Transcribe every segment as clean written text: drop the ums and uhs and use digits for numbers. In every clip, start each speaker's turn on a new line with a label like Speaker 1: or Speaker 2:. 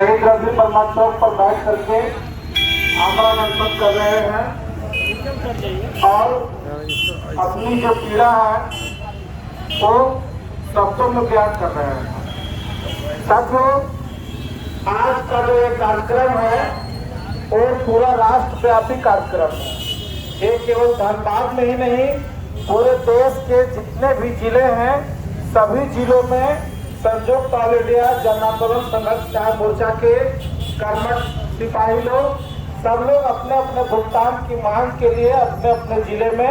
Speaker 1: द्रव्य परमात्मा चौक पर बैठ करके आमरण अनशन कर रहे हैं और अपनी जो पीड़ा है वो शब्दों में बयान कर रहे हैं। साथियों, आज का जो ये कार्यक्रम है वो पूरा राष्ट्रव्यापी कार्यक्रम है। ये केवल धनबाद में ही नहीं, पूरे देश के जितने भी जिले हैं सभी जिलों में संयुक्त ऑल इंडिया जन आंदोलन संघर्ष न्याय मोर्चा के कर्मठ सिपाही लोग सब लोग अपने अपने भुगतान की मांग के लिए अपने अपने जिले में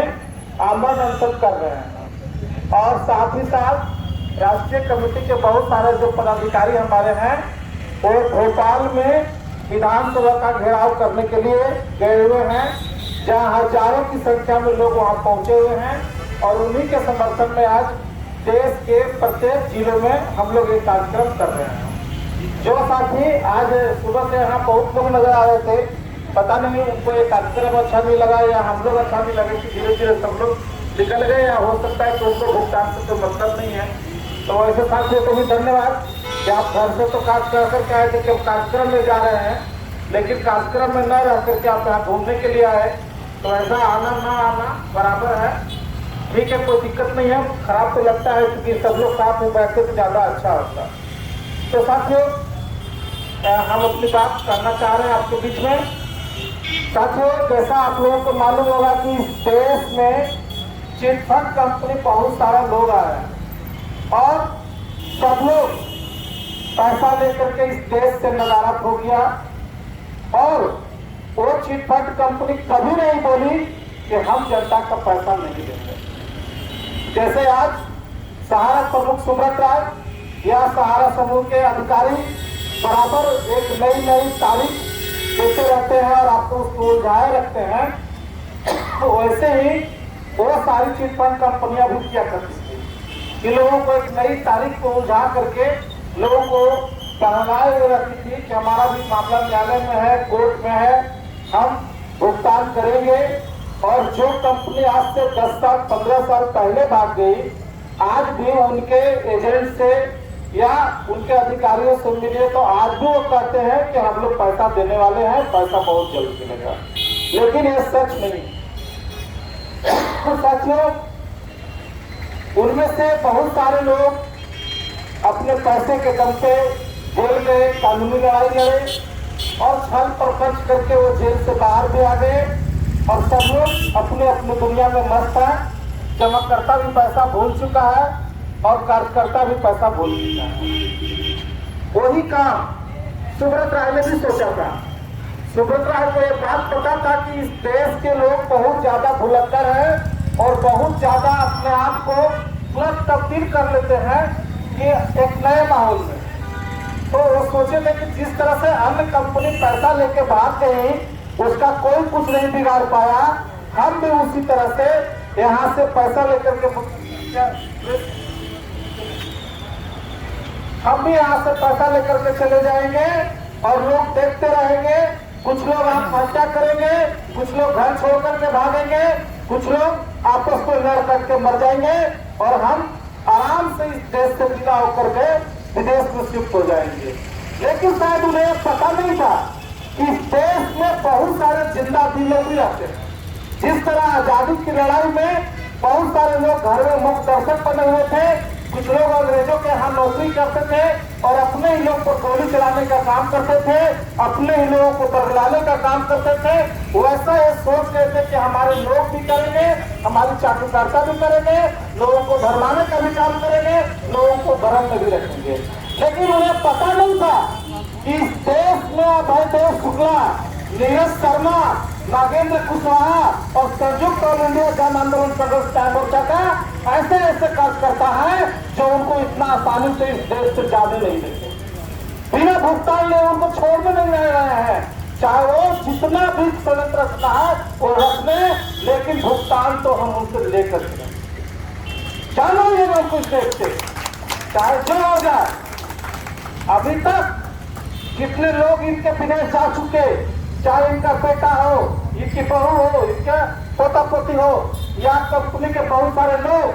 Speaker 1: आमरण अनशन कर रहे हैं। और साथ ही साथ राष्ट्रीय कमेटी के बहुत सारे जो पदाधिकारी हमारे हैं वो भोपाल में विधानसभा का घेराव करने के लिए गए हुए हैं, जहां हजारों की संख्या में लोग वहां पहुंचे हुए हैं और उन्हीं के समर्थन में आज देश के प्रत्येक जिलों में हम लोग ये कार्यक्रम कर रहे हैं। जो साथी आज सुबह से यहाँ बहुत लोग नजर आ रहे थे, पता नहीं उनको ये कार्यक्रम अच्छा नहीं लगा या हम लोग अच्छा नहीं लगे कि धीरे धीरे सब लोग निकल गए, या हो सकता है कि उनको भुगतान से कोई मतलब नहीं है। तो ऐसे साथियों को भी धन्यवाद कि आप घर से तो कार्य कर करके आए थे कि हम कार्यक्रम में जा रहे हैं, लेकिन कार्यक्रम में न रह करके आप यहाँ घूमने के लिए आए, तो ऐसा आना ना आना बराबर है। ठीक है, कोई दिक्कत नहीं है। खराब तो लगता है क्योंकि सब लोग साथ में बैठे तो ज्यादा अच्छा होता। तो साथियों, हम अपनी बात करना चाह रहे हैं आपके बीच में। साथियों, जैसा आप लोगों को मालूम होगा कि इस देश में चिटफंड कंपनी बहुत सारा लोग आ रहे हैं और सब लोग पैसा लेकर के इस देश से नदारद हो गया। और वो चिटफंड कंपनी कभी नहीं बोली कि हम जनता का पैसा नहीं देंगे। जैसे आज सहारा प्रमुख सुब्रत राय या सहारा समूह के अधिकारी बराबर एक नई नई तारीख देते रहते हैं और आपको उसको उलझाए रखते हैं, तो वैसे ही वो सारी चिटफंड कंपनियां भी किया करती थी कि लोगों को एक नई तारीख को उलझा करके लोगों को बहलाए हुए रखती थी कि हमारा भी मामला न्यायालय में है, कोर्ट में है, हम भुगतान करेंगे। और जो कंपनी आज से 10 साल 15 साल पहले भाग गई, आज भी उनके एजेंट से या उनके अधिकारियों से मिले तो आज भी वो कहते हैं कि हम लोग पैसा देने वाले हैं, पैसा बहुत जल्द मिलेगा, लेकिन ये सच नहीं। तो साथियों, उनमें से बहुत सारे लोग अपने पैसे के दम पे जेल गए, कानूनी लड़ाई लड़े और छल प्रपंच करके वो जेल से बाहर भी आ गए और सब लोग अपने अपने दुनिया में मस्त है। जमाकर्ता भी पैसा भूल चुका है और कार्यकर्ता भी पैसा भूल चुका है। वही काम सुब्रत राय ने भी सोचा था। सुब्रत राय को ये बात पता था कि इस देश के लोग बहुत ज्यादा भुलक्कड़ हैं और बहुत ज्यादा अपने आप को तुरंत तब्दील कर लेते हैं कि एक नए माहौल में। तो वो सोचे थे कि जिस तरह से अन्य कंपनी पैसा लेके भाग गई, उसका कोई कुछ नहीं बिगाड़ पाया, हम भी उसी तरह से यहाँ से पैसा लेकर के हम भी यहाँ से पैसा लेकर के चले जाएंगे और लोग देखते रहेंगे। कुछ लोग आत्महत्या करेंगे, कुछ लोग घर छोड़ करके भागेंगे, कुछ लोग आपस में लड़ करके मर जाएंगे और हम आराम से इस देश से विदा होकर के विदेश में शिफ्ट हो जाएंगे। लेकिन शायद उन्हें पता नहीं था कि इस देश में बहुत सारे जिंदा दिल लोग भी रहते हैं। जिस तरह आजादी की लड़ाई में बहुत सारे लोग घर में मुख्य दर्शक बने हुए थे, कुछ लोग अंग्रेजों के यहाँ नौकरी करते थे और अपने ही लोग को गोली चलाने का काम करते थे, अपने ही लोगों को बरगलाने का काम करते थे। वैसा ये सोच रहे थे कि हमारे लोग भी करेंगे, हमारी चाटुकारिता भी करेंगे, लोगों को धर्माने का भी काम करेंगे, लोगों को धर्म में भी रखेंगे। लेकिन उन्हें पता नहीं था कि इस देश में अभयदेव शुक्ला, नीरज शर्मा, नागेंद्र कुशवाहा और संयुक्त ऑल इंडिया जन आंदोलन संघर्ष न्याय मोर्चा का ऐसे ऐसे कार्यकर्ता है जो उनको इतना आसानी से इस देश से जाने नहीं देते। बिना भुगतान ले उनको छोड़ने नहीं रह रहे हैं, चाहे वो जितना भी षड्यंत्र रचना है वो रखने, लेकिन भुगतान तो हम उनसे लेकर जाना ही है कुछ देश से, चाहे जो हो जाए। अभी तक कितने लोग इनके विदेश जा चुके, चाहे इनका बेटा हो, इनकी बहू हो, इनका पोता पोती हो या कंपनी के बहुत सारे लोग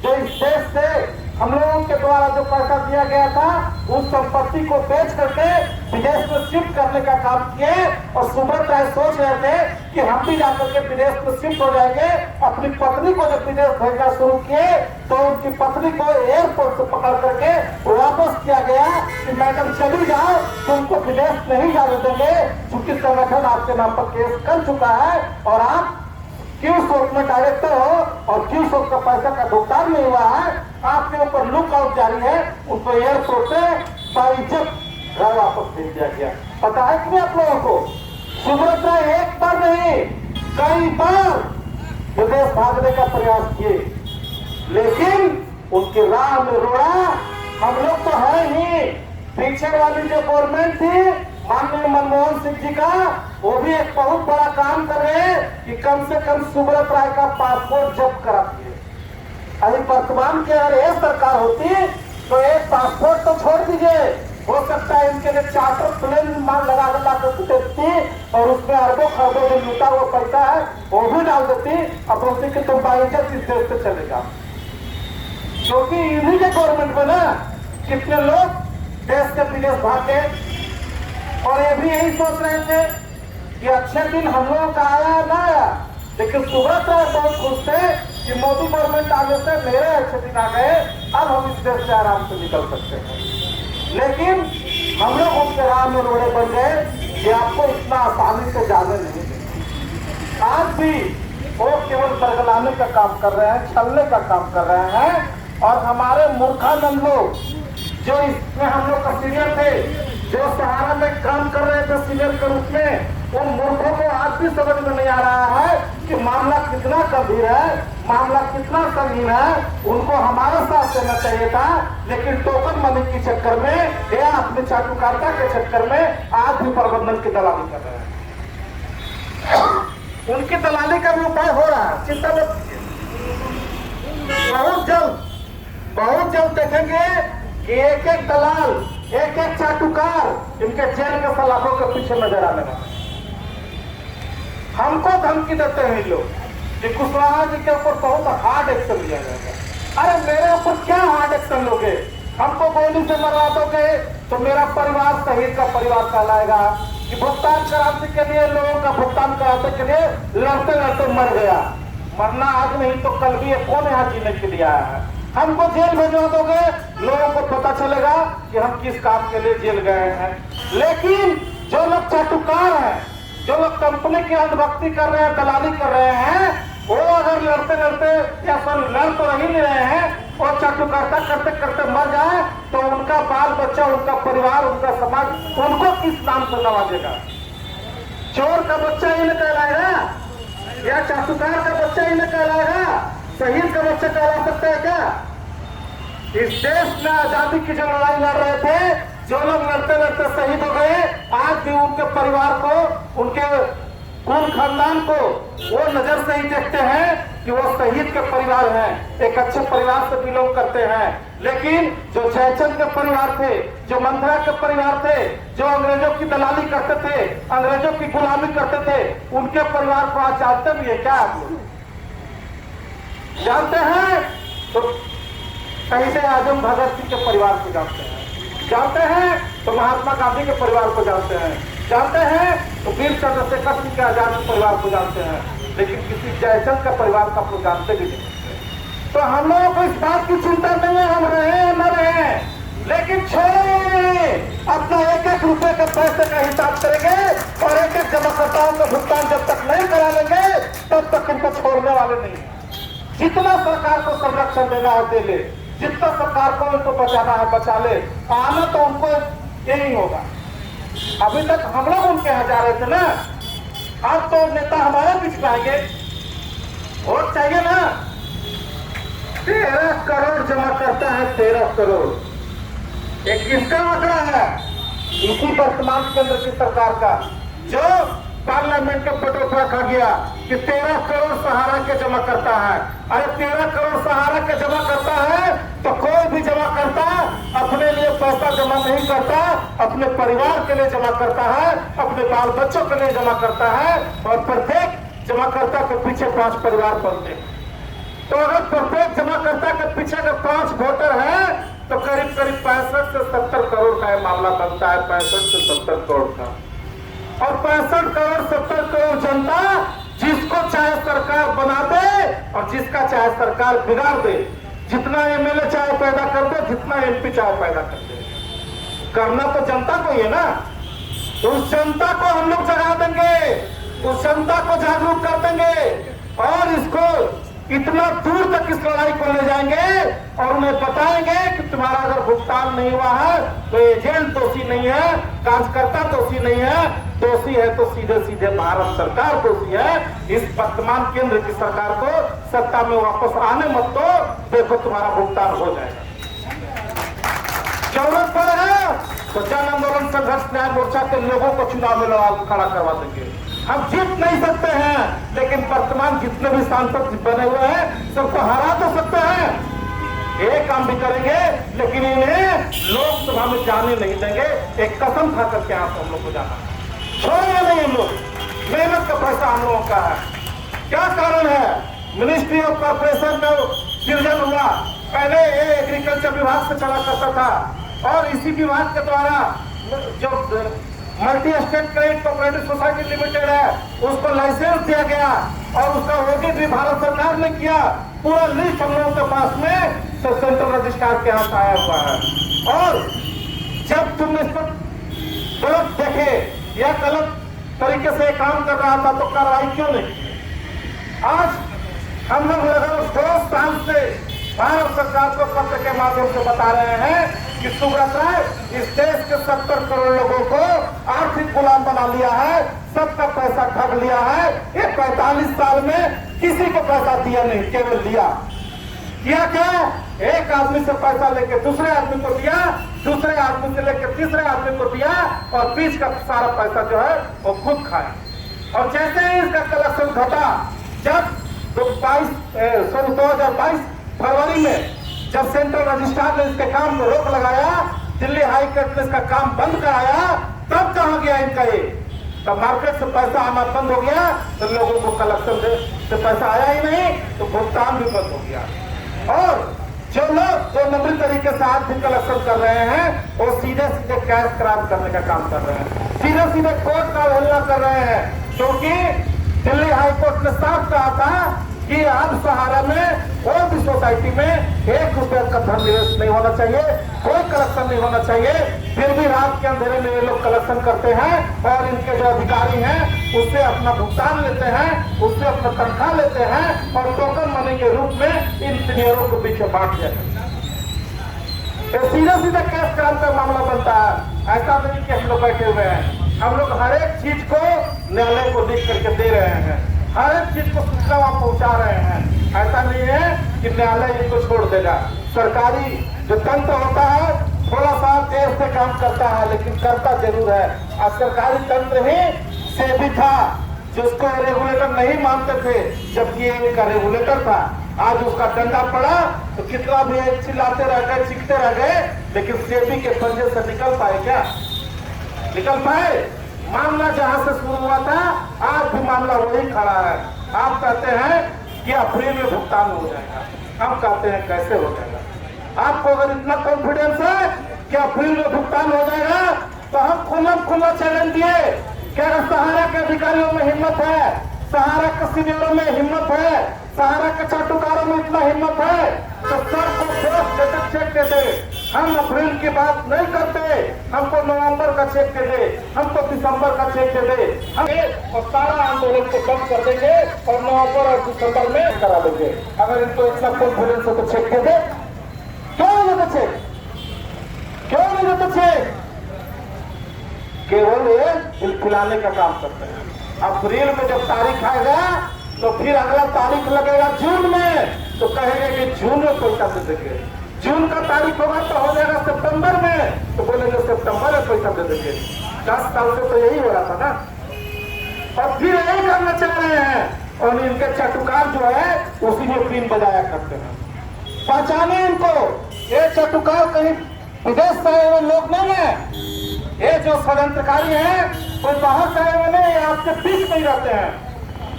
Speaker 1: जो इस देश से हम लोगों के द्वारा जो पैसा दिया गया था उस संपत्ति को बेच करके विदेश में शिफ्ट करने का काम किए और सुब्रत राय सोच रहे थे कि हम भी जाकर के विदेश में शिफ्ट हो जाएंगे। अपनी पत्नी को जब विदेश भेजना शुरू किए तो उनकी पत्नी को एयरपोर्ट से पकड़ करके वापस किया गया कि मैडम चली जाओ, तुमको विदेश नहीं जाने देंगे, क्योंकि संगठन आपके नाम पर केस कर चुका है और आप क्यों सोच में डायरेक्टर हो और क्यों सोच का पैसा का भुगतान नहीं हुआ है, आपके ऊपर लुकआउट जारी है। उनको एयरपोर्ट से बाइज्जत घर वापस भेज दिया गया। पता है कि नहीं आप लोगों को? सुब्रत राय एक बार नहीं कई बार विदेश भागने का प्रयास किए, लेकिन उनकी राह में रोड़ा हम लोग तो है ही। पीछे वाली जो गवर्नमेंट थी माननीय मनमोहन सिंह जी का, वो भी एक बहुत बड़ा काम कर रहे हैं कि कम से कम सुब्रत राय का पासपोर्ट जब्त कराती है। अभी वर्तमान की अगर ये सरकार होती तो एक पासपोर्ट तो छोड़ दीजिए, हो सकता है इनके लिए चार्टर प्लेन मान लगा देती और उसमें अरबों खरबों जो लूटा हुआ पैसा है वो भी डाल देती, अब बोलती कि तुम बाइज्जत इस देश से चले जाओ। क्योंकि इन्हीं के गवर्नमेंट में ना कितने लोग देश से विदेश भागे और ये भी यही सोच रहे थे कि अच्छे दिन हम लोगों का आया ना आया, लेकिन सुब्रत राय बहुत खुश थे कि मोदी गवर्नमेंट आने से मेरे अच्छे दिन आ गए, अब हम इस देश से आराम से निकल सकते हैं। लेकिन हम लोग उनके राह में रोड़े बन गए कि आपको इतना आसानी से जाने नहीं देंगे। आज भी वो केवल बरगलाने का काम कर रहे हैं, छलने का काम कर रहे हैं और हमारे मूर्खानंद लोग जो इसमें हम लोग का सीनियर थे, जो सहारा में काम कर रहे थे सीनियर के रूप में, उन मूर्खों को आज भी समझ में नहीं आ रहा है कि मामला कितना गंभीर है, मामला कितना संगीन है। उनको हमारा साथ देना चाहिए था, लेकिन टोकन मनी के चक्कर में या अपने चाटुकारिता के चक्कर में आज भी प्रबंधन की दलाली कर रहे हैं। उनकी दलाली का भी उपाय हो रहा है, चिंता मत कीजिए। बहुत जल्द देखेंगे कि एक एक दलाल, एक एक चाटुकार इनके जेल के सलाखों के पीछे नजर आने लगा। हमको धमकी देते हैं लोग कि कुशवाहा जी के ऊपर बहुत हार्ड एक्शन लिया जाएगा। अरे मेरे ऊपर क्या हार्ड एक्शन लोगे? हमको गोली से मरवा दोगे तो मेरा परिवार शहीद का परिवार कहलाएगा कि भुगतान कराने के लिए, लोगों का भुगतान कराने के लिए लड़ते लड़ते मर गया। मरना आज नहीं तो कल भी कौन यहाँ जीने के लिए आया है? हमको जेल भेजवा दोगे, लोगों को पता चलेगा कि हम किस काम के लिए जेल गए हैं। लेकिन जो लोग चाटुकार हैं, जो लोग कंपनी की अंधभक्ति कर रहे हैं, दलाली कर रहे हैं, वो अगर लड़ते लड़ते या लड़ तो रही नहीं रहे हैं और चाटुकारिता करते करते मर जाए तो उनका बाल बच्चा, उनका परिवार, उनका समाज उनको किस नाम से नवाजेगा? चोर का बच्चा ही न कहलाएगा या चाटुकार का बच्चा ही न कहलाएगा? शहीद का बच्चा कहला सकता है क्या? इस देश में आजादी की जो लड़ाई लड़ रहे थे, जो लोग लड़ते लड़ते शहीद हो गए, आज भी उनके परिवार को, उनके कुल खानदान को वो नजर से ही देखते हैं कि वो शहीद के परिवार हैं, एक अच्छे परिवार से बिलोंग करते हैं। लेकिन जो जयचंद के परिवार थे, जो मंथरा के परिवार थे, जो अंग्रेजों की दलाली करते थे, अंग्रेजों की गुलामी करते थे, उनके परिवार को आज जानते भी है क्या? आप लोग जानते हैं तो कहीं से आजम भगत सिंह के परिवार को जानते हैं, जानते हैं तो महात्मा गांधी के परिवार को जानते हैं, जानते हैं तो वीर चंद्रशेखर सिंह के आजाद के परिवार को जानते हैं, लेकिन किसी जयचंद का परिवार का आप लोग जानते भी नहीं। तो हम लोगों को इस बात की चिंता नहीं है, हम रहे न रहे, लेकिन छोड़ेंगे अपना एक एक रुपए के पैसे का हिसाब करेंगे और एक एक जमाकर्ताओं का भुगतान जब तक नहीं करा लेंगे तब तक इनको छोड़ने वाले नहीं। जितना सरकार को संरक्षण देना है दे ले, जितना सरकार को उनको बचाना है बचा ले, आना तो उनको यही होगा। अभी तक हम लोग उनके यहाँ जा रहे थे ना, अब तो नेता हमारे बीच में आएंगे, वोट चाहिए ना। 13 करोड़ जमा करता है, 13 करोड़। एक किसका आंकड़ा है? इसी वर्तमान केंद्र की सरकार का, जो पार्लियामेंट के पटों पर रखा गया कि 13 करोड़ सहारा के जमा करता है। अरे 13 करोड़ सहारा के जमा करता है तो कोई भी जमा करता अपने लिए पैसा जमा नहीं करता, अपने परिवार के लिए जमा करता है, अपने बाल बच्चों के लिए जमा करता है और प्रत्येक जमाकर्ता के पीछे 5 परिवार बनते हैं। तो अगर प्रत्येक जमाकर्ता के पीछे अगर 5 वोटर है तो करीब करीब 65 से 70 करोड़ का मामला बनता है। 65 से 70 करोड़ का, और 65 करोड़ 70 करोड़ जनता जिसको चाहे सरकार बना दे और जिसका चाहे सरकार बिगाड़ दे, जितना एमएलए चाहे पैदा कर दे, जितना एमपी चाहे पैदा कर दे, करना तो जनता को ही है ना। तो उस जनता को हम लोग जगा देंगे, उस जनता को जागरूक कर देंगे और इसको इतना दूर तक इस लड़ाई को ले जाएंगे और उन्हें बताएंगे कि तुम्हारा अगर भुगतान नहीं हुआ है तो एजेंट दोषी नहीं है, कार्यकर्ता दोषी नहीं है, दोषी है तो सीधे सीधे भारत सरकार दोषी है। इस वर्तमान केंद्र की सरकार को सत्ता में वापस आने मत दो, देखो तुम्हारा भुगतान हो जाएगा। जरूरत पड़ेगा तो जन आंदोलन संघर्ष न्याय मोर्चा के लोगों को चुनाव में खड़ा करवा देंगे। हम जीत नहीं सकते हैं, लेकिन वर्तमान जितने भी सांसद बने हुए हैं सबको हरा तो सकते हैं। एक काम भी करेंगे, लेकिन इन्हें लोकसभा में जाने नहीं देंगे। एक कसम खा करके आप हम लोग को जाना छोड़ेंगे नहीं। हम लोग मेहनत का पैसा हम लोगों का है। क्या कारण है? मिनिस्ट्री ऑफ कॉर्पोरेशन का सृजन हुआ, पहले ये एग्रीकल्चर विभाग से चला करता था और इसी विभाग के द्वारा जो multi state credit cooperative society limited है उसको लाइसेंस दिया गया और उसका ऑडिट भी भारत सरकार ने किया। पूरा लिस्ट हम लोगों के पास में सेंट्रल रजिस्ट्रार के हाथ आया हुआ है। और जब तुम इसको गलत देखे या गलत तरीके से काम कर रहा था तो कार्रवाई क्यों नहीं? आज हम लोग लगभग 2 साल से भारत सरकार को पत्र के माध्यम से बता रहे हैं कि सुब्रत राय इस देश के 70 करोड़ लोगों को आर्थिक गुलाम बना लिया है, सबका पैसा ठग लिया है। ये 45 साल में किसी को पैसा दिया नहीं, केवल लिया। किया क्या? एक आदमी से पैसा लेके दूसरे आदमी को दिया, दूसरे आदमी से लेके तीसरे आदमी को दिया और बीच का सारा पैसा जो है वो खुद खाया। और जैसे ही इसका कलेक्शन घटा, जब 2022 फरवरी में जब सेंट्रल रजिस्ट्रार ने इसके काम में रोक लगाया, दिल्ली हाई कोर्ट ने इसका काम बंद कराया, तब कहा गया इनका ये तब मार्केट से पैसा आना बंद हो गया तो लोगों को कलेक्शन से पैसा आया ही नहीं, तो भुगतान भी बंद हो गया। और जो लोग 2 नंबरी तरीके से आर्थिक कलेक्शन कर रहे हैं वो सीधे सीधे कैश क्राइम करने का काम कर रहे हैं, सीधे सीधे कोर्ट का अवहेलना कर रहे हैं। क्योंकि दिल्ली हाई कोर्ट ने साफ कहा था कि अब सहारा में कोई भी सोसाइटी में 1 रुपया का धन निवेश नहीं होना चाहिए, कोई कलेक्शन नहीं होना चाहिए। फिर भी रात के अंधेरे में ये लोग कलेक्शन करते हैं और इनके जो अधिकारी हैं उससे अपना भुगतान लेते हैं, उससे अपना तनख्वाह लेते हैं और टोकन मनी के रूप में इन सीनियरों को पीछे बांट देते हैं। सीधा सीधा कैश क्राइम का मामला बनता है। ऐसा नहीं कि हम लोग बैठे हुए हैं, हम लोग हर एक चीज को न्यायालय को लिख करके दे रहे हैं, हर एक चीज को सूचना वहां पहुंचा रहे हैं। ऐसा नहीं है कि न्यायालय इनको छोड़ देगा। सरकारी जो तंत्र होता है थोड़ा सा देर से काम करता है, लेकिन करता जरूर है। और सरकारी तंत्र ही से भी था जिसको रेगुलेटर नहीं मानते थे, जबकि ये इनका रेगुलेटर था। आज उसका डंडा पड़ा तो कितना भी चिल्लाते रह गए, चीखते रह गए, लेकिन सेबी के पंजे से निकल पाए क्या? निकल पाए? मामला जहां से शुरू हुआ था आज भी मामला वही खड़ा है। आप कहते हैं कि अप्रैल में भुगतान हो जाएगा, हम कहते हैं कैसे हो जाएगा? आपको अगर इतना कॉन्फिडेंस है कि अप्रैल में भुगतान हो जाएगा तो हम खुला चैलेंज दिए कि अगर सहारा के अधिकारियों में हिम्मत है, सहारा के सीनियरों में हिम्मत है, सहारा के चाटुकारों में इतना हिम्मत है तो सबको चेक दे दे। हम अप्रैल की बात नहीं करते, हमको नवंबर का चेक दे दे, हमको दिसंबर का चेक दे दे, हम और सारा आंदोलन को बंद कर देंगे और नवंबर और दिसंबर में करा देंगे। अगर इनको इतना कॉन्फिडेंस है तो चेक दे दे। क्यों नहीं देते चेक? क्यों नहीं देते चेक? केवल ये बिल खिलाने का काम करते हैं। अप्रैल में जब तारीख आएगा तो फिर अगला तारीख लगेगा जून में, तो कहेंगे कि जून में पैसा दे देंगे। जून का तारीख होगा तो हो जाएगा सितंबर में, तो बोलेंगे सितंबर में पैसा दे देंगे। 10 साल से तो यही हो रहा था ना, और फिर यही करना चाह रहे हैं। और इनके चटुकार जो है उसी में पीन बजाया करते हैं। पहचाने इनको, ये चटुकार कहीं विदेश से आए हुए लोग नहीं है। ये जो षड्यंत्रकारी हैं कोई बाहर से आए हुए नहीं, आपके बीच में ही रहते हैं।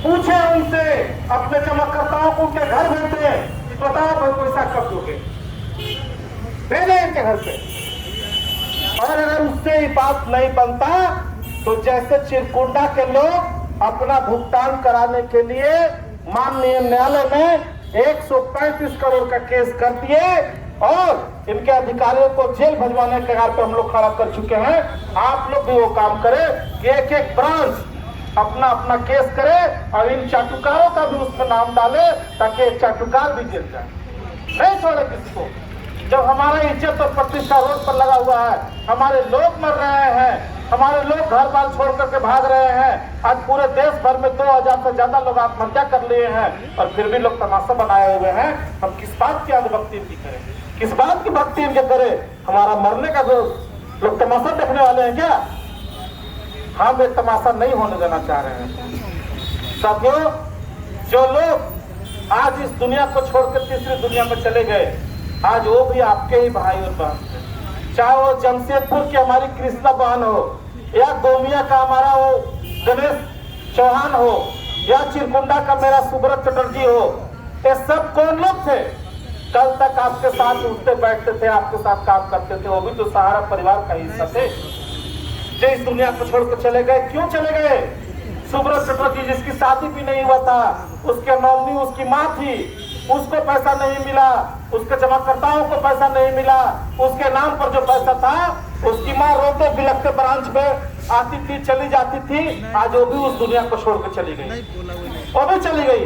Speaker 1: पूछे उनसे, अपने जमाकर्ताओं को उनके घर भेजते, बताओ भाई पैसा कब दोगे, भेजे इनके घर पे। और अगर उससे ही बात नहीं बनता तो जैसे चिरकुंडा के लोग अपना भुगतान कराने के लिए माननीय न्यायालय में 135 करोड़ का केस कर दिए और इनके अधिकारियों को जेल भिजवाने के कगार पे हम लोग खड़ा कर चुके हैं। आप लोग भी वो काम करें कि एक एक ब्रांच अपना अपना केस करे और इन चाटुकारों का भी उसमें नाम डाले ताकि एक चाटुकार भी जेल जाए, नहीं छोड़े किसी को। जब हमारा इज्जत और प्रतिष्ठा रोड पर लगा हुआ है, हमारे लोग मर रहे हैं, हमारे लोग घर बार छोड़ करके भाग रहे हैं, आज पूरे देश भर में 2000 से ज्यादा लोग आत्महत्या कर लिए हैं और फिर भी लोग तमाशा बनाए हुए हैं। हम किस बात की भक्ति इनकी करें, किस बात की भक्ति इनके करें? हमारा मरने का जो लोग तमाशा देखने वाले हैं क्या? हम एक तमाशा नहीं होने देना चाह रहे हैं। साथियों, जो लोग आज इस दुनिया को छोड़कर तीसरी दुनिया में चले गए, आज वो भी आपके ही भाई और बहन थे। चाहे वो जमशेदपुर की हमारी कृष्णा बहन हो या गोमिया का हमारा वो गणेश चौहान हो या चिरकुंडा का मेरा सुब्रत चटर्जी हो, ये सब कौन लोग थे? कल तक आपके साथ उठते बैठते थे, आपके साथ काम करते थे, वो भी तो सहारा परिवार का हिस्सा थे। जो इस दुनिया को छोड़कर चले गए, क्यों चले गए? सुब्रत चटर्जी जिसकी शादी भी नहीं हुआ था, उसके नॉमिनी उसकी माँ थी, उसको पैसा नहीं मिला, उसके जमाकर्ताओं को पैसा नहीं मिला, उसके नाम पर जो पैसा था उसकी माँ रोते बिलखते ब्रांच में आती थी, चली जाती थी। आज वो भी उस दुनिया को छोड़कर चली गई, वो भी चली गई,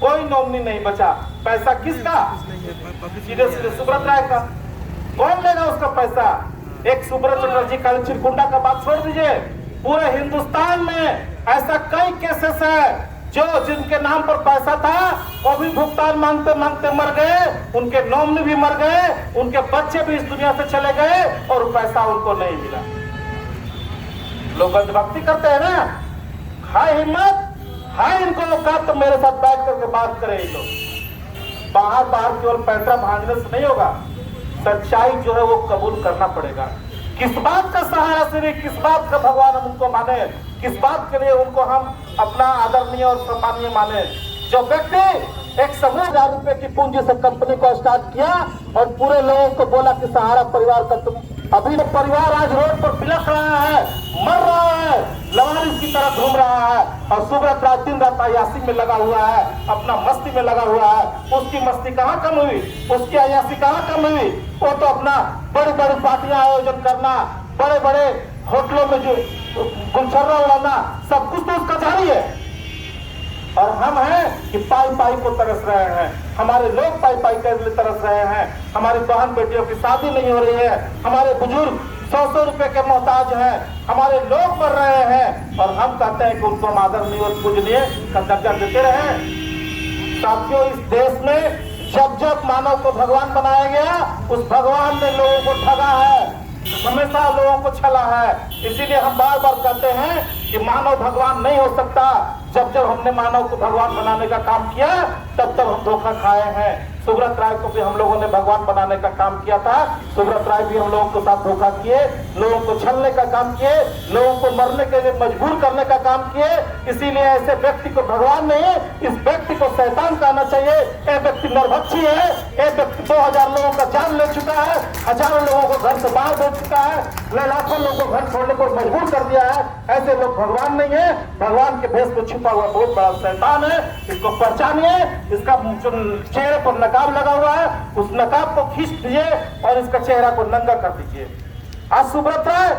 Speaker 1: कोई नॉमिनी नहीं बचा। पैसा किसका? सीधे सीधे सुब्रत राय का। कौन लेगा उसका पैसा? एक सुब्रत चटर्जी का, चिरकुंडा का बात छोड़ दीजिए, पूरे हिंदुस्तान में ऐसा कई केसेस है जो जिनके नाम पर पैसा था वो भी भुगतान मांगते मांगते मर गए, उनके नॉमिनी भी मर गए, उनके बच्चे भी इस दुनिया से चले गए और पैसा उनको नहीं मिला। लोग अंधभक्ति करते हैं ना, हाय हिम्मत, हाय इनको औकात तो मेरे साथ बैठ करके बात करें। ये लोग बाहर बाहर केवल पैंतरा भांजने से नहीं होगा, सच्चाई जो है वो कबूल करना पड़ेगा। किस बात का सहारा से भी, किस बात का भगवान हम उनको माने, किस बात के लिए उनको हम अपना आदरणीय और सम्मानीय माने? जो व्यक्ति एक समूह 1000 रुपए की पूंजी से कंपनी को स्टार्ट किया और पूरे लोगों को बोला कि सहारा परिवार का तुम, अभी तो परिवार आज रोड पर बिलख रहा है, मर रहा है, लवारिस की तरह घूम रहा है और सुब्रत राय दिन रात अयासी में लगा हुआ है, अपना मस्ती में लगा हुआ है। उसकी मस्ती कहाँ कम हुई? उसकी अयासी कहाँ कम हुई? वो तो अपना बड़ी बड़ी पार्टियां आयोजन करना, बड़े बड़े होटलों में जो गुलछर्रा उड़ाना, सब कुछ तो उसका जारी है। और हम हैं कि पाई पाई को तरस रहे हैं, हमारे लोग पाई पाई के लिए तरस रहे हैं, हमारी बहन बेटियों की शादी नहीं हो रही है, हमारे बुजुर्ग 100 रुपए के मोहताज हैं, हमारे लोग मर रहे हैं और हम कहते हैं कि उनको आदरणीय और पूजनीय का दर्जा देते रहे। साथियों, इस देश में जब जब मानव को भगवान बनाया गया, उस भगवान ने लोगों को ठगा है, हमेशा लोगों को छला है। इसीलिए हम बार बार कहते हैं कि मानव भगवान नहीं हो सकता। जब जब हमने मानव को भगवान बनाने का काम किया, तब तब हम धोखा खाए हैं। सुब्रत राय को भी हम लोगों ने भगवान बनाने का काम किया था, सुब्रत राय भी हम लोगों के साथ धोखा किए, लोगों को छलने का काम किए, लोगों को मरने के लिए मजबूर करने का काम किए। इसीलिए ऐसे व्यक्ति को भगवान नहीं, इस व्यक्ति को शैतान कहना चाहिए। ये व्यक्ति नरभक्षी है, ये व्यक्ति 2000 लोगों का जान ले चुका है, हजारों लोगों को घर से बाहर भेज चुका है, लाखों लोगों को घर छोड़ने को मजबूर कर दिया है। ऐसे लोग भगवान नहीं है, भगवान के भेष में छुपा हुआ बहुत बड़ा शैतान है। इसको पहचानिए, इसका चेहरे पर नकाब लगा हुआ है, उस नकाब को खींच दीजिए और इसका चेहरा को नंगा कर दीजिए। आज सुब्रत राय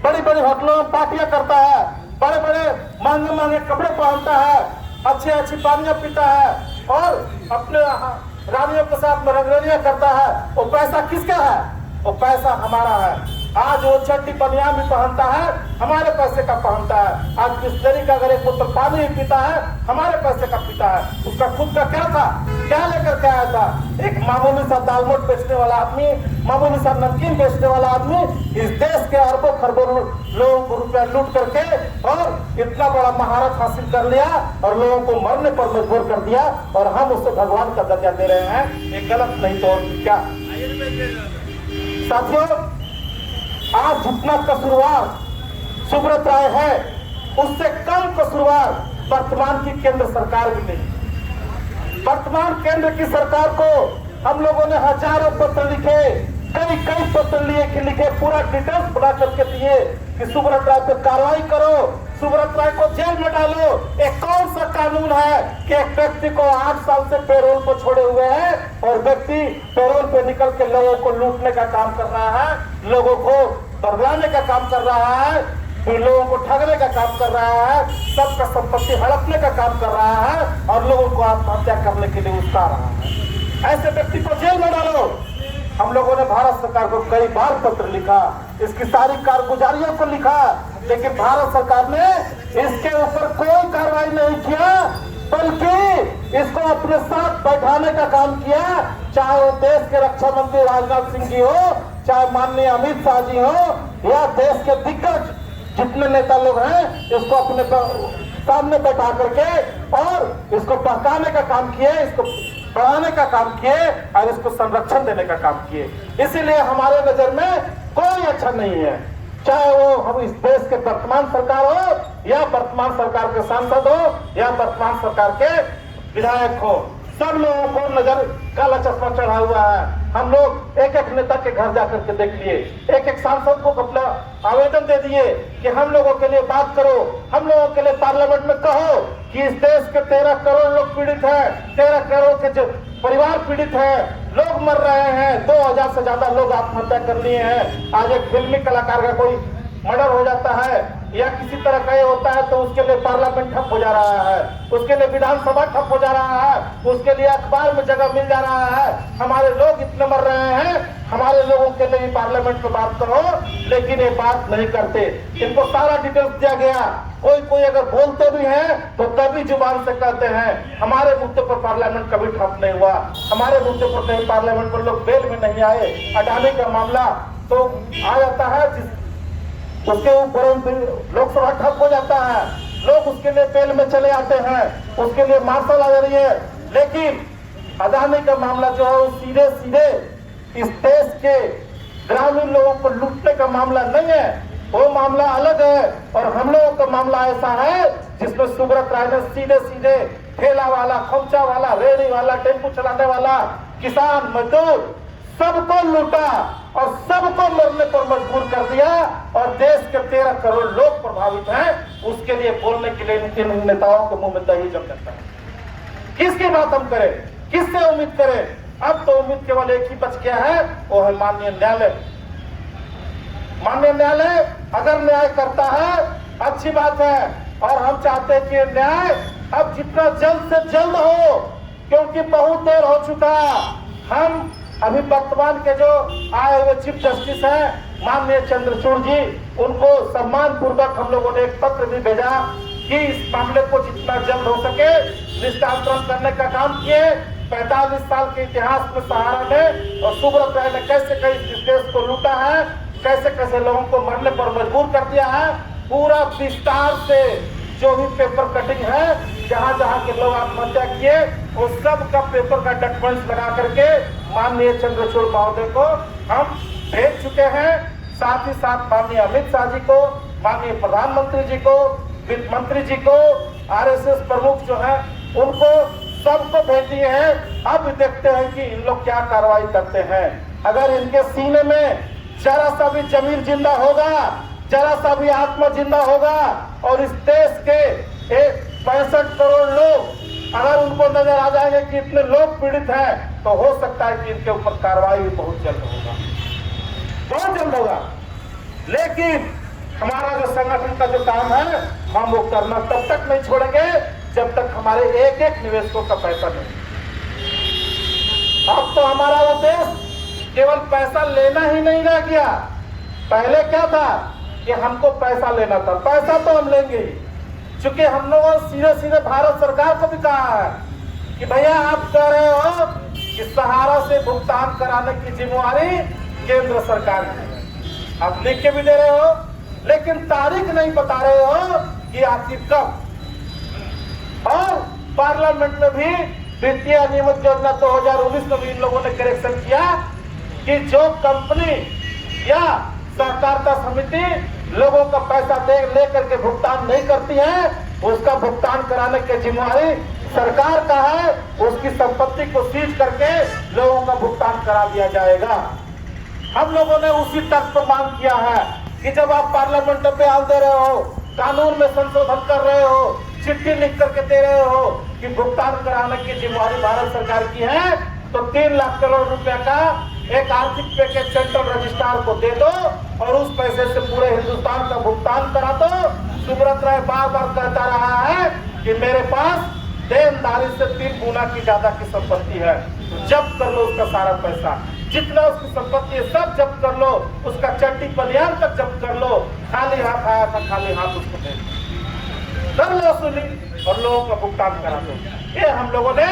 Speaker 1: बड़ी बड़ी होटलों में पार्टियां करता है, बड़े बड़े महंगे महंगे कपड़े पहनता है, अच्छी अच्छी पानियां पीता है और अपने रानियों के साथ में रंगरलियां करता है। वो पैसा किसका है? वो पैसा हमारा है। आज वो चड्डी बनियान भी पहनता है, हमारे पैसे का पहनता है। आज बिस्लरी का अगर एक बोतल पानी भी पीता है, हमारे पैसे का पीता है। उसका खुद का क्या था? क्या लेकर के आया था? एक मामूली सा दालमोट बेचने वाला आदमी, मामूली सा नमकीन बेचने वाला आदमी इस देश के अरबों खरबों लोगों को रुपया लूट करके और इतना बड़ा महारत हासिल कर लिया और लोगों को मरने पर मजबूर कर दिया और हम उससे भगवान का दर्जा दे रहे हैं। ये गलत नहीं तो क्या? साथियों, आज जितना कसूरवार सुब्रत राय है, उससे कम कसूरवार वर्तमान की केंद्र सरकार भी नहीं। वर्तमान केंद्र की सरकार को हम लोगों ने हजारों पत्र लिखे, कई पत्र लिखे, पूरा डिटेल्स बना करके दिए कि सुब्रत राय पे कार्रवाई करो, सुब्रत राय को जेल में डालो। एक कौन सा कानून है कि एक व्यक्ति को 8 साल से पेरोल पर छोड़े हुए है और व्यक्ति पेरोल पे निकल के लोगों को लूटने का काम कर रहा है, लोगों को बरगलाने का काम कर रहा है, फिर लोगों को ठगने का काम कर रहा है, सबका संपत्ति हड़पने का काम कर रहा है और लोगों को आत्महत्या करने के लिए उकसा रहा है। ऐसे व्यक्ति को जेल में डालो। हम लोगों ने भारत सरकार को कई बार पत्र लिखा, इसकी सारी कारगुजारियों को लिखा, लेकिन भारत सरकार ने इसके ऊपर कोई कार्रवाई नहीं किया, बल्कि इसको अपने साथ बैठाने का काम किया। चाहे वो देश के रक्षा मंत्री राजनाथ सिंह जी हो, चाहे माननीय अमित शाह जी हो, या देश के दिग्गज जितने नेता लोग हैं, इसको अपने सामने बैठा करके और इसको बहकाने का काम किए, इसको बढ़ाने का काम किए और इसको संरक्षण देने का काम किए। इसीलिए हमारे नजर में कोई अच्छा नहीं है, चाहे वो हम इस देश के वर्तमान सरकार हो या वर्तमान सरकार के सांसद हो या वर्तमान सरकार के विधायक हो, सब लोगों को नजर काला चश्मा चढ़ा हुआ है। हम लोग एक एक नेता के घर जाकर के देख लिए, एक एक सांसद को अपना आवेदन दे दिए कि हम लोगों के लिए बात करो, हम लोगों के लिए पार्लियामेंट में कहो कि इस देश के 13 करोड़ लोग पीड़ित हैं, 13 करोड़ के जो परिवार पीड़ित हैं, लोग मर रहे हैं, 2000 से ज्यादा लोग आत्महत्या कर लिए हैं। आज एक फिल्मी कलाकार का कोई मर्डर हो जाता है या किसी तरह का ये होता है तो उसके लिए पार्लियामेंट ठप हो जा रहा है, उसके लिए विधानसभा ठप हो जा रहा है, उसके लिए अखबार में जगह मिल जा रहा है। हमारे लोग इतने मर रहे हैं, हमारे लोगों के लिए पार्लियामेंट में बात करो, लेकिन ये बात नहीं करते। इनको सारा डिटेल्स दिया गया, कोई अगर बोलते भी हैं तो तभी जुबान से कहते हैं हमारे मुद्दे पर पार्लियामेंट कभी ठप नहीं हुआ, हमारे मुद्दे पर कहीं पार्लियामेंट पर लोग बेल में नहीं आए। अडानी का मामला तो आ जाता है, उसके ऊपर लोकसभा ठप हो जाता है, लोग उसके लिए बेल में चले आते हैं, उसके लिए मार्शल आ रही है। लेकिन अडानी का मामला जो है वो सीधे इस देश के ग्रामीण लोगों को लूटने का मामला नहीं है, वो मामला अलग है। और हम लोगों का मामला ऐसा है जिसमें सुब्रत राय ने सीधे ठेला वाला, खोमचा वाला, रेहड़ी वाला, टेम्पू चलाने वाला, किसान, मजदूर सबको लूटा और सबको मरने पर मजबूर कर दिया। और देश के 13 करोड़ लोग प्रभावित हैं, उसके लिए बोलने के लिए इनके नेताओं के मुंह में दही जम जाता है। किसकी बात हम करें, किससे उम्मीद करें? अब तो उम्मीद केवल एक ही बच गया है, वो है माननीय न्यायालय। माननीय न्यायालय अगर न्याय करता है अच्छी बात है, और हम चाहते हैं कि न्याय अब जितना जल्द से जल्द हो, क्योंकि बहुत देर हो चुका। हम अभी वर्तमान के जो आए हुए चीफ जस्टिस हैं माननीय चंद्रचूड़ जी, उनको सम्मान पूर्वक हम लोगों ने एक पत्र भी भेजा कि इस मामले को जितना जल्द हो सके निस्तारण करने का काम किए। 45 साल के इतिहास में सहारा ने और सुब्रत राय ने कैसे इस देश को लूटा है, कैसे लोगों को मरने पर मजबूर कर दिया है, पूरा विस्तार से जो भी पेपर कटिंग है, जहां के लोग आत्महत्या किए, वो सब का पेपर का डॉक्यूमेंट्स लगा करके माननीय चंद्रचूड़ महोदय को हम भेज चुके हैं। साथ ही साथ माननीय अमित शाह जी को, माननीय प्रधानमंत्री जी को, वित्त मंत्री जी को, आरएसएस प्रमुख जो है उनको सबको भेज दिए हैं। अब देखते हैं कि इन लोग क्या कार्रवाई करते हैं। अगर इनके सीने में जरा सा भी जमीन जिंदा होगा, जरा सा भी आत्मा जिंदा होगा, और इस देश के 65 करोड़ लोग अगर उनको नजर आ जाएंगे कि इतने लोग पीड़ित हैं, तो हो सकता है कि इनके ऊपर कार्रवाई भी बहुत जल्द होगा। लेकिन हमारा जो संगठन का जो काम है, हम वो करना तब तक नहीं छोड़ेंगे जब तक हमारे एक एक निवेशकों का पैसा नहीं। अब तो हमारा वो देश केवल पैसा लेना ही नहीं रह गया। पहले क्या था कि हमको पैसा लेना था, पैसा तो हम लेंगे ही, चूंकि हम लोगों ने सीधे भारत सरकार को भी कहा है कि भैया आप कह रहे हो कि सहारा से भुगतान कराने की जिम्मेवारी केंद्र सरकार की है, आप लिख के भी दे रहे हो, लेकिन तारीख नहीं बता रहे हो कि आखिर कब। और पार्लियामेंट में भी वित्तीय नियमित योजना 2019 में भी इन लोगों ने करेक्शन किया कि जो कंपनी या सहकारिता समिति लोगों का पैसा ले करके भुगतान नहीं करती है, उसका भुगतान कराने की जिम्मेदारी सरकार का है। उसकी संपत्ति को सीज करके लोगों का भुगतान करा दिया जाएगा। हम लोगों ने उसी तर्क पर मांग किया है कि जब आप पार्लियामेंट पे हाल दे रहे हो, कानून में संशोधन कर रहे हो, चिट्ठी लिख करके दे रहे हो कि भुगतान कराने की जिम्मेदारी भारत सरकार की है, तो 3 लाख करोड़ रुपए का एक आर्थिक पैकेज सेंट्रल रजिस्ट्रार को दे दो और उस पैसे से पूरे हिंदुस्तान का भुगतान करा दो। सुब्रत राय बार बार कहता रहा है कि मेरे पास देनदारी से 3 गुना की ज्यादा की संपत्ति है, तो जब्त कर लो उसका सारा पैसा, जितना उसकी संपत्ति है सब जब्त कर लो, उसका चट्टी बनियान तक जब्त कर लो। खाली हाथ आया था, खाली हाथ उसको दे कर लो वसूली और लोगों का भुगतान करा दो। ये हम लोगों ने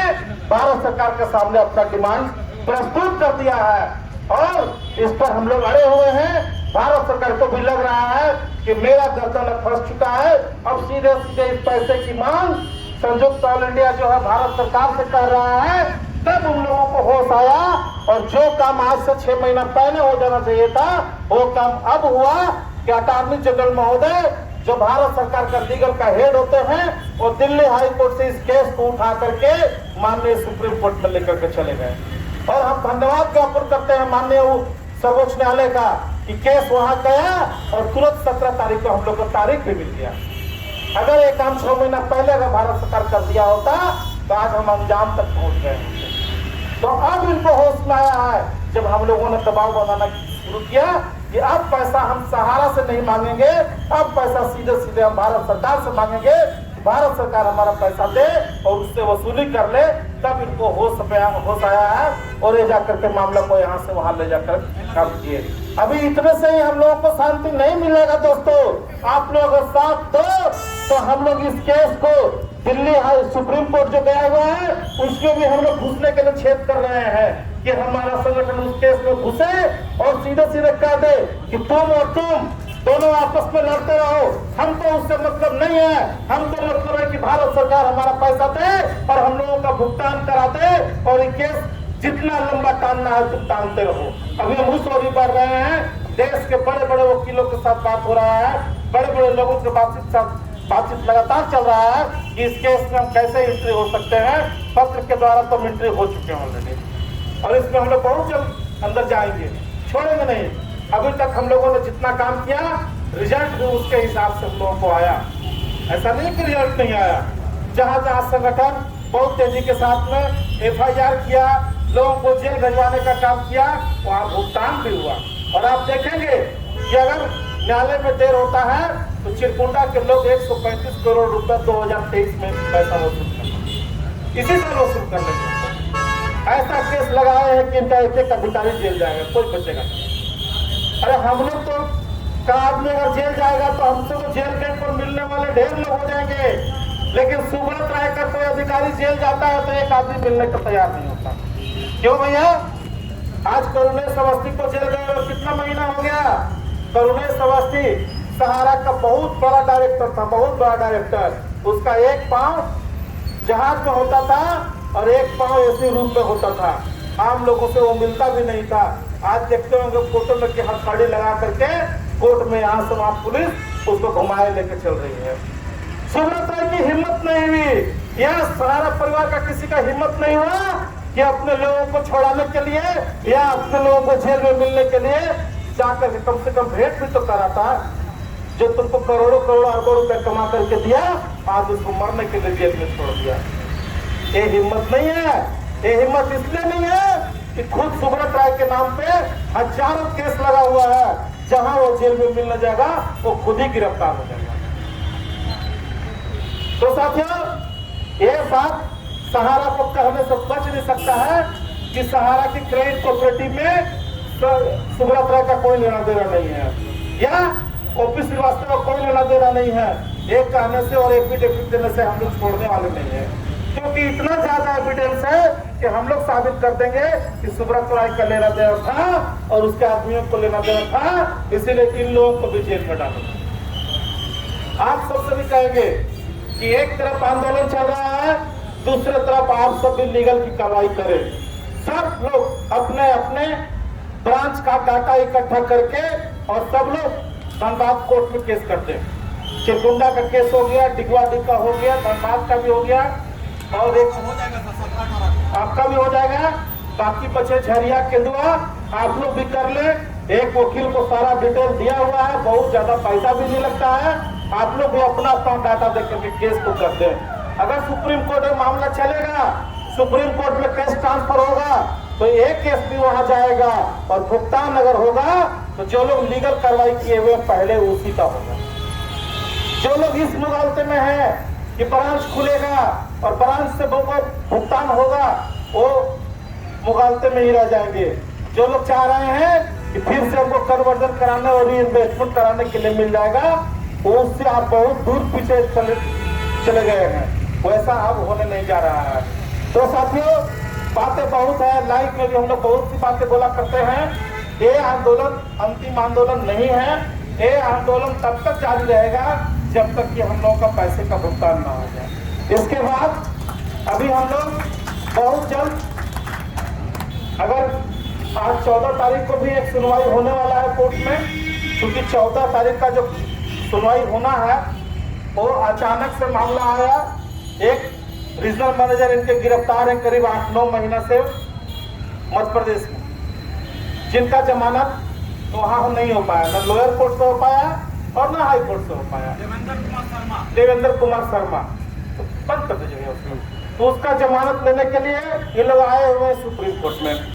Speaker 1: भारत सरकार के सामने अपना डिमांड प्रस्तुत कर दिया है और इस पर हम लोग अड़े हुए हैं। भारत सरकार को भी लग रहा है कि मेरा गर्दन फंस चुका है। अब सीधे सीधे इस पैसे की मांग संयुक्त ऑल इंडिया जो है भारत सरकार से कर रहा है। तब उन लोगों को होश आया और जो काम आज से 6 महीना पहले हो जाना चाहिए था वो काम अब हुआ कि अटॉर्नी जनरल महोदय जो भारत सरकार का लीगल का हेड होते हैं वो दिल्ली हाई कोर्ट से इस केस को उठा करके माननीय सुप्रीम कोर्ट में लेकर के चले गए। और हम धन्यवाद ज्ञापन करते हैं माननीय सर्वोच्च न्यायालय का कि केस वहां गया और तुरंत 17 तारीख को हम लोग को तारीख भी मिल गया। अगर ये काम 6 महीना पहले अगर भारत सरकार कर दिया होता तो आज हम अंजाम तक पहुंच गए होते। तो अब इनको होश में आया है जब हम लोगों ने दबाव बनाना शुरू किया कि अब पैसा हम सहारा से नहीं मांगेंगे, अब पैसा सीधे सीधे हम भारत सरकार से मांगेंगे, भारत सरकार हमारा पैसा दे और उससे वसूली कर ले। तब इनको होश आया है और ये जाकर के मामला को यहाँ से वहां ले जाकर काम किए। अभी इतने से ही हम लोगों को शांति नहीं मिलेगा दोस्तों। आप लोग अगर साथ दो तो हम लोग इस केस को दिल्ली सुप्रीम कोर्ट जो गया हुआ है उसमें भी हम लोग घुसने के लिए छेद कर रहे हैं कि हमारा संगठन उस केस में घुसे और सीधे सीधे कह दे कि तुम और तुम दोनों आपस में लड़ते रहो, हमको उससे मतलब नहीं है। हमको मतलब है कि भारत सरकार हमारा पैसा दे और हम लोगों का भुगतान करा दे और ये केस जितना लंबा टालना है तुम टालते रहो। अभी हम उस ओर बढ़ रहे हैं। देश के बड़े बड़े वकीलों के साथ बात हो रहा है, बड़े बड़े लोगों के बातचीत लगातार चल रहा है कि इस केस में हम कैसे एंट्री हो सकते हैं। पत्र के द्वारा तो एंट्री हो चुके हैं ऑलरेडी और इसमें हम लोग बहुत जल्द अंदर जाएंगे, छोड़ेंगे नहीं। अभी तक हम लोगों ने जितना काम किया रिजल्ट भी उसके हिसाब से हम लोगों को आया। ऐसा नहीं कि रिजल्ट नहीं आया। जहां जहां संगठन बहुत तेजी के साथ में FIR किया, लोगों को जेल भिजवाने का काम किया, वहां भुगतान भी हुआ। और आप देखेंगे कि अगर न्यायालय में देर होता है तो चिरकुंडा के लोग 135 करोड़ रुपए 2023 में पैसा वसूल कर इसी साल वसूल कर लेंगे। ऐसा केस लगाए हैं कि इनका एक अधिकारी जेल जाएगा, कोई बचेगा नहीं। अरे हम लोग तो का आदमी अगर जेल जाएगा तो हमसे तो जेल गेट पर मिलने वाले ढेर लोग हो जाएंगे, लेकिन सुब्रत राय का कोई अधिकारी जेल जाता है तो एक आदमी मिलने को तैयार नहीं होता। क्यों भैया? आज करुणेश अवस्थी को जेल गए और कितना महीना हो गया? करुणेश अवस्थी सहारा का बहुत बड़ा डायरेक्टर था, बहुत बड़ा डायरेक्टर। उसका एक पांव जहाज में होता था और एक पांव ऐसे रूप में होता था। आम लोगों से वो मिलता भी नहीं था। आज देखते होंगे फोटो में कि हथकड़ी लगा करके कोर्ट में यहाँ से वहां पुलिस उसको घुमाए लेके चल रही है। सुब्रत राय की हिम्मत नहीं हुई, यह सहारा परिवार का किसी का हिम्मत नहीं हुआ कि अपने लोगों को छोड़ाने के लिए या अपने लोगों को जेल में मिलने के लिए जाकर के कम से कम भेंट भी तो करा था। जो तुमको करोड़ों करोड़ों अरबों रुपए कमा करके दिया, आज उसको मरने के लिए जेल में छोड़ दिया। ये हिम्मत नहीं है। ये हिम्मत इसलिए नहीं है कि खुद सुब्रत राय के नाम पे हजारों केस लगा हुआ है। जहां वो जेल में मिलने जाएगा वो खुद ही गिरफ्तार हो जाएगा। तो साथियों, ये बात सहारा को कहने से बच नहीं सकता है कि सहारा की क्रेडिट कोऑपरेटिव में सुब्रत राय का कोई लेना देना नहीं है या OP श्रीवास्तव का कोई लेना देना नहीं है। एक कहने से और एफिडेविट देने से हम लोग छोड़ने वाले नहीं है, क्योंकि इतना ज्यादा एविडेंस है कि हम लोग साबित कर देंगे कि सुब्रत राय का लेना देना था और उसके आदमियों को लेना देना था, इसीलिए इन लोगों को भी जेल में डालो। आप सबसे भी कहेंगे कि एक तरफ आंदोलन चल रहा है, दूसरे तरफ आप सब भी लीगल की कार्रवाई करें। सब लोग अपने अपने ब्रांच का डाटा इकट्ठा करके और सब लोग धनबाद कोर्ट में केस करते हैं। चिरकुंडा का केस हो गया, डिगवाडी का हो गया, धनबाद का भी हो गया और एक आपका भी हो जाएगा। बाकी बचे झरिया केंदुआ, आप लोग भी कर ले। एक वकील को सारा डिटेल दिया हुआ है, बहुत ज्यादा पैसा भी नहीं लगता है। आप लोग भी अपना अपना डाटा देख करके केस को कर दें। अगर सुप्रीम कोर्ट में मामला चलेगा, सुप्रीम कोर्ट में केस ट्रांसफर होगा तो एक केस भी वहां जाएगा और भुगतान अगर होगा तो जो लोग लीगल कार्रवाई किए हुए पहले उसी का होगा। जो लोग इस मुगालते में है कि ब्रांच खुलेगा और ब्रांच से भुगतान होगा, वो मुगालते में ही रह जाएंगे। जो लोग चाह रहे हैं कि फिर से हमको कन्वर्जन कराने और रीइन्वेस्टमेंट कराने के लिए मिल जाएगा, उससे आप बहुत दूर पीछे चले गए हैं। वैसा अब होने नहीं जा रहा है। तो साथियों, बातें बहुत है, लाइव में भी हम लोग बहुत सी बातें बोला करते हैं। ये आंदोलन अंतिम आंदोलन नहीं है। ये आंदोलन तब तक जारी रहेगा जब तक कि हम लोगों का पैसे का भुगतान ना हो जाए। इसके बाद अभी हम लोग बहुत जल्द, अगर आज 14 तारीख को भी एक सुनवाई होने वाला है कोर्ट में, क्योंकि 14 तारीख का जो सुनवाई होना है वो अचानक से मामला आया। एक रीजनल मैनेजर इनके गिरफ्तार है करीब 8-9 महीना से मध्य प्रदेश में, जिनका जमानत तो वहां नहीं हो पाया, न लोअर कोर्ट से हो पाया और न हाई कोर्ट से हो पाया। देवेंद्र कुमार शर्मा तो बंद कर दीजिएगा उसको। तो उसका जमानत लेने के लिए ये लोग आए हुए हैं सुप्रीम कोर्ट में।